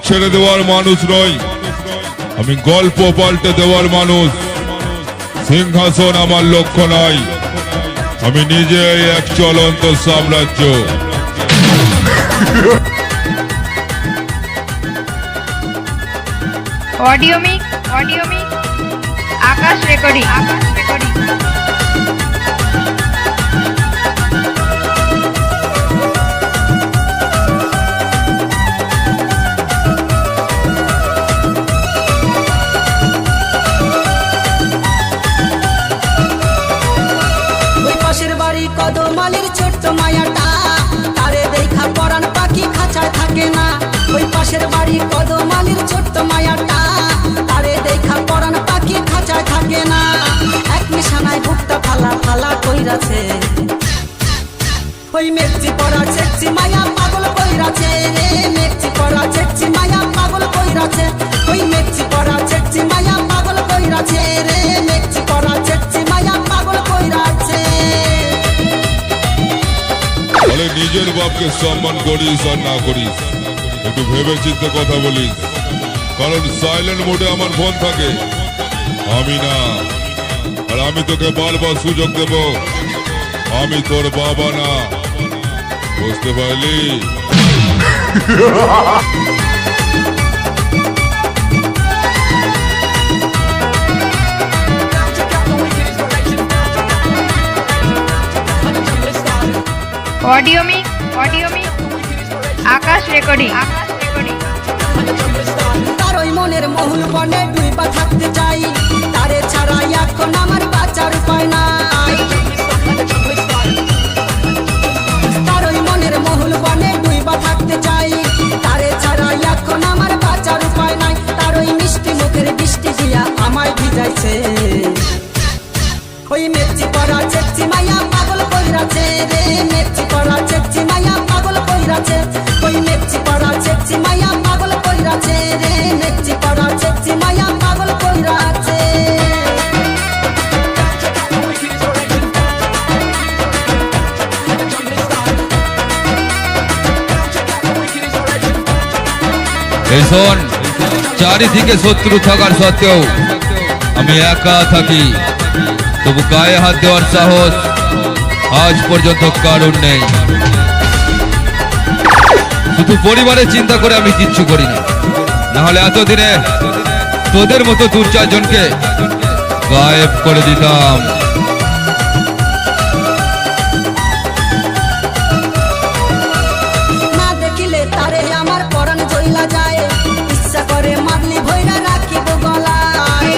ছেড়ে দেওয়ার মানুষ নই, আমি গল্প পাল্টে দেওয়ার মানুষ। সিংহাসন আমার লক্ষ্য নয়, আমি নিজেই এক চলন্ত সাম্রাজ্য। অডিও মিক আকাশ রেকর্ডিং। কদমালির ছোট্ট মায়াটা তারে দেখা পরাণ পাখি খাঁচায় থাকে না। ওই পাশের বাড়ি কদমালির ছোট্ট মায়াটা তারে দেখা পরাণ পাখি খাঁচায় থাকে না। এক নিশানায় বুকটা ফালা ফালা কইরাছে, ওই মেঘচি পরা চেকচি মায়া পাগল কইরাছে রে। মেঘচি পরা চেকচি মায়া পাগল কইরাছে, ওই মেঘচি পরা চেকচি মায়া পাগল কইরাছে রে। মেঘচি পরা চেকচি মায়া পাগল কইরাছে। নিজের বাপকে সম্মান করিস আর না করিস একটু ভেবে চিন্তে কথা বলিস, কারণ সাইলেন্ট মোডে আমার ফোন থাকে। আমি না, আর আমি তোকে বারবার সুযোগ দেব, আমি তোর বাবা না, বুঝতে পারলি? অডিও মিক আকাশ রেকর্ডিং। তার ওই মনের মহুল বনে ডুইবা থাকতে চাই, তারে ছাড়া এখন আমার বাঁচার উপায় নাই। তার ওই মনের মহুল বনে ডুইবা থাকতে চাই, তারে ছাড়া এখন আমার বাঁচার উপায় নাই। তার ওই মিষ্টি মুখের বৃষ্টি দিয়া আমায় ভিজাইছে, ওই মেঘচি পরা চেকচি মায়া পাগল কইরাছে রে। মেঘচি পরা চেকচি মায়া পাগল কইরাছে, ওই মেঘচি পরা চেকচি মায়া পাগল কইরাছে রে। মেঘচি পরা চেকচি মায়া পাগল কইরাছে। এই শোন, চারিদিকে শত্রু থাকার সত্ত্বেও আমি একা থাকি, তবু গায়ে হাত দেওয়ার সাহস আজ পর্যন্ত কারণ নেই। শুধু পরিবারের চিন্তা করে আমি কিচ্ছু করি না, নাহলে এতদিনে তোদের মতো 2-4 জনকে গায়েব করে দিতাম। না দেখিলে তারে আমার পরাণ জ্বলা যায়, ইচ্ছা করে মারলি ভইরা রাখিব গলায়।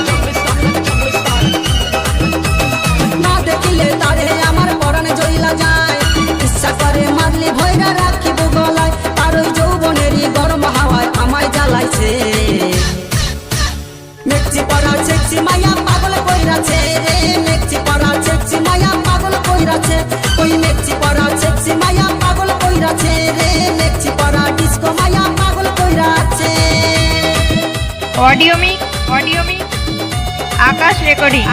না দেখিলে তারে আমার পরাণ জ্বলা যায়, ইচ্ছা করে মারলি ভইরা রাখিব গলায়। তার ওই যৌবনেরই গরম হাওয়ায় আমায় জ্বালাইছে, মেঘচি পরা চেকচি মায়া পাগল কইরাছে রে। মেঘচি পরা চেকচি মায়া পাগল কইরাছে, ওই মেঘচি পরা চেকচি মায়া পাগল কইরাছে রে। মেঘচি পরা ডিস্কো মায়া পাগল কইরাছে। অডিও মিক আকাশ রেকর্ডিং।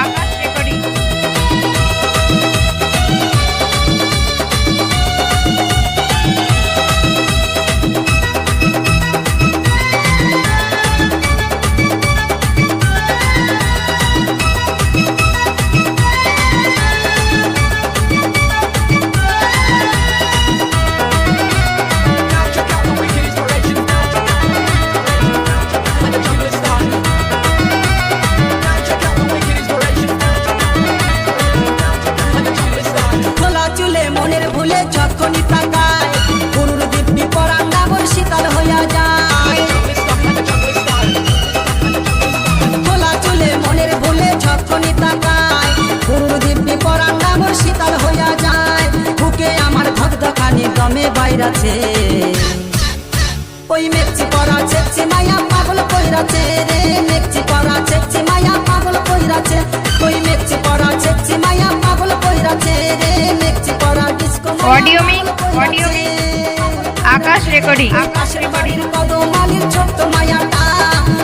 খোলা চুলে মনের ভুলে যখনই তাকায়, গুরুর দিব্যি পরাণ ডাবর শীতল হইয়া যায়। খোলা চুলে মনের ভুলে যখনই তাকায়, গুরুর দিব্যি পরাণ ডাবর শীতল হইয়া যায়। বুকে আমার ধকধকানি দমে বাইরাছে, ওই মেঘচি পরা চেকচি মায়া পাগল কইরাছে রে। মেঘচি পরা চেকচি মায়া পাগল কইরাছে, ওই মেঘচি পরা চেকচি মায়া পাগল কইরাছে রে। মেঘচি পরা ডিস্কো অডিও মিক আকাশ রেকর্ডিং। আকাশের বাড়ির কদমালির ছোট্ট মায়াটা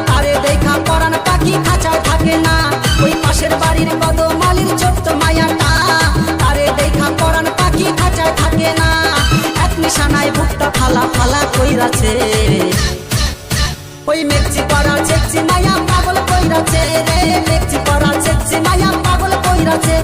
তারে দেখা পরাণ পাখি খাঁচায় থাকে না। ওই পাশের বাড়ির কদমালির ছোট্ট মায়াটা তারে দেখা পরাণ পাখি খাঁচায় থাকে না। এক নিশানায় বুকটা ফালা ফালা কইরাছে, ওই মেঘচি পাড়া চেকচি মায়া পাগল কইরাছে রে, মেঘচি পাড়া চেকচি মায়া পাগল কইরাছে।